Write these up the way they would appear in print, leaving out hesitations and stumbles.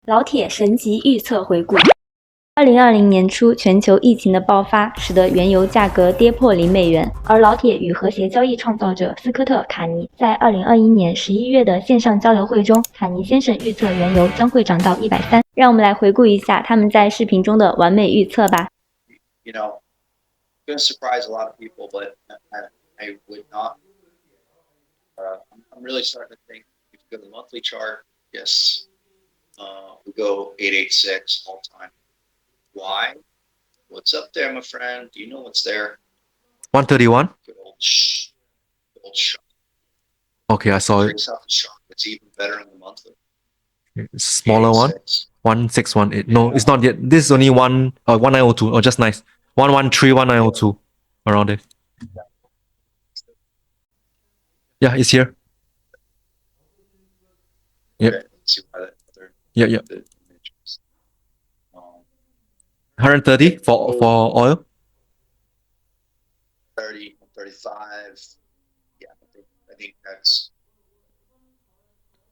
老铁神级预测回顾。2020年初，全球疫情的爆发使得原油价格跌破$0，而老铁与和谐交易创造者斯科特·卡尼在2021年11月的线上交流会中，卡尼先生预測原油将會漲到130。让我们来回顾一下他们在视频中的完美预测吧。You know, going to surprise a lot of people, but I would not. I'm really starting to think if you go to the monthly chart, yes, we go 886 all time. Why? What's up there, my friend? Do you know what's there? 131. Good old shock. Okay, I saw it. Breaks out the shock. It's even better in the monthly. Smaller one. 1618. No, it's not yet. This is only 1902. Oh, just nice. 113, 1902. Around it. Yeah, it's here. Yep. Okay, let's see why that other. Yeah. 130 for oil. 30, 35. Yeah, I think that's.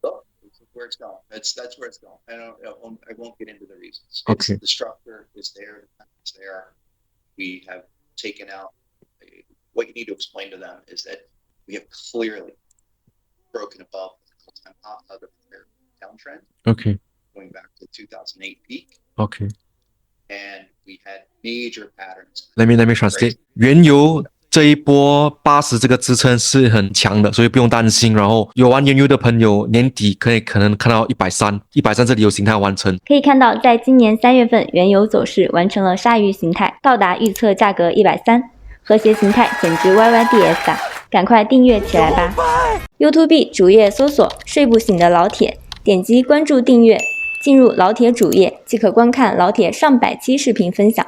Oh, where it's going. That's where it's going. I won't get into the reasons. Okay. The structure is there. It's there. We have taken out. What you need to explain to them is that we have clearly broken above the all-time downtrend. Okay. Going back to the 2008 peak. Okay. And we had major patterns. Let me translate. 原油这一波80这个支撑是很强的，所以不用担心。然后有玩原油的朋友，年底可能看到130这里有形态完成。可以看到，在今年3月份，原油走势完成了鲨鱼形态，到达预测价格130，和谐形态简直 YYDS 啊！赶快订阅起来吧 ！YouTube 主页搜索“睡不醒的老铁”，点击关注订阅。进入老铁主页即可观看老铁上百期视频分享。